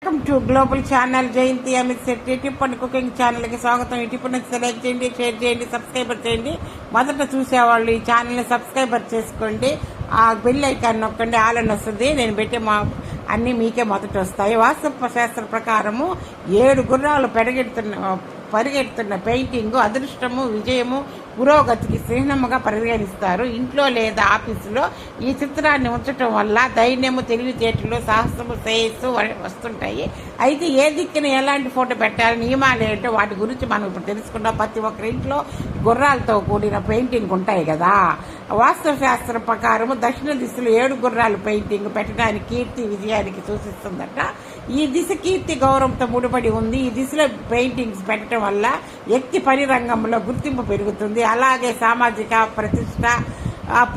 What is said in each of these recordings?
Welcome to global channel Jayanthi Amit Shetty tip and cooking ఛానల్కి స్వాగతం. ఈ టిప్ లైక్ చేయండి, షేర్ చేయండి, సబ్స్క్రైబర్ చేయండి. మొదట చూసేవాళ్ళు ఈ ఛానల్ని సబ్స్క్రైబర్ చేసుకోండి, ఆ బెల్ ఐకాన్ నొక్కండి, ఆల్ అని వస్తుంది. నేను పెట్టే అన్నీ మీకే మొదట వస్తాయి. వాస్తు శాస్త్ర ప్రకారము 7 గుర్రాలు పరిగెడుతున్న పెయింటింగ్ అదృష్టము, విజయము, పురోగతికి చిహ్నముగా పరిగణిస్తారు. ఇంట్లో లేదా ఆఫీసులో ఈ చిత్రాన్ని ఉంచటం వల్ల ధైర్యము, తెలివితేటలు, సాహసము, శ్రేయస్సు వస్తుంటాయి. అయితే ఏ దిక్కున ఎలాంటి ఫోటో పెట్టాలి, నియమాలు ఏంటో వాటి గురించి మనం ఇప్పుడు తెలుసుకుంటాం. ప్రతి ఒక్కరి ఇంట్లో గుర్రాలతో కూడిన పెయింటింగ్ ఉంటాయి కదా. వాస్తు శాస్త్రం ప్రకారము దక్షిణ దిశలో 7 గుర్రాలు పెయింటింగ్ పెట్టడానికి కీర్తి, విజయానికి సూచిస్తుందట. ఈ దిశ కీర్తి, గౌరవంతో ముడిపడి ఉంది. ఈ దిశలో పెయింటింగ్స్ పెట్టడం వల్ల వ్యక్తి పని రంగంలో గుర్తింపు పెరుగుతుంది, అలాగే సామాజిక ప్రతిష్ట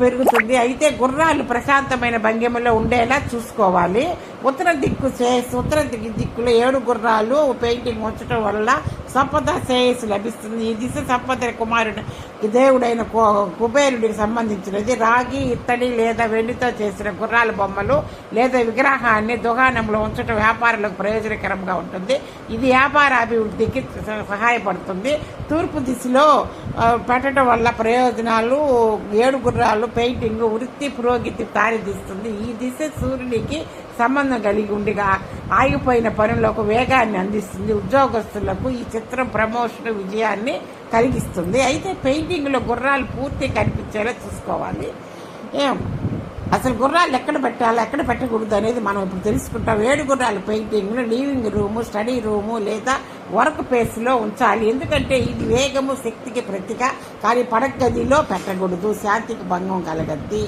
పెరుగుతుంది. అయితే గుర్రాలు ప్రశాంతమైన భంగిమలో ఉండేలా చూసుకోవాలి. ఉత్తర దిక్కులో 7 గుర్రాలు పెయింటింగ్ ఉంచడం వల్ల సంపద, శ్రేయస్సు లభిస్తుంది. ఈ దిశ సంపద కుమారుడు దేవుడైన కుబేరుడికి సంబంధించినది. రాగి, ఇత్తడి లేదా వెండితో చేసిన గుర్రాల బొమ్మలు లేదా విగ్రహాన్ని దుకాణంలో ఉంచడం వ్యాపారులకు ప్రయోజనకరంగా ఉంటుంది. ఇది వ్యాపార అభివృద్ధికి సహాయపడుతుంది. తూర్పు దిశలో పెట్టడం వల్ల ప్రయోజనాలు 7 గుర్రాలు పెయింటింగ్ వృత్తి పురోగతి దారితీస్తుంది. ఈ దిశ సూర్యునికి సంబంధం కలిగి ఉండిగా ఆగిపోయిన పనులకు వేగాన్ని అందిస్తుంది. ఉద్యోగస్తులకు ఈ చిత్రం ప్రమోషన్, విజయాన్ని కలిగిస్తుంది. అయితే పెయింటింగ్లో గుర్రాలు పూర్తి కనిపించేలా చూసుకోవాలి. అసలు గుర్రాలు ఎక్కడ పెట్టాలి, ఎక్కడ పెట్టకూడదు అనేది మనం ఇప్పుడు తెలుసుకుంటాం. 7 గుర్రాల పెయింటింగ్ను లివింగ్ రూము, స్టడీ రూము లేదా వర్క్ ప్లేస్లో ఉంచాలి. ఎందుకంటే ఇది వేగము, శక్తికి ప్రతీక. కానీ పడక గదిలో పెట్టకూడదు, శాంతికి భంగం కలగద్ది.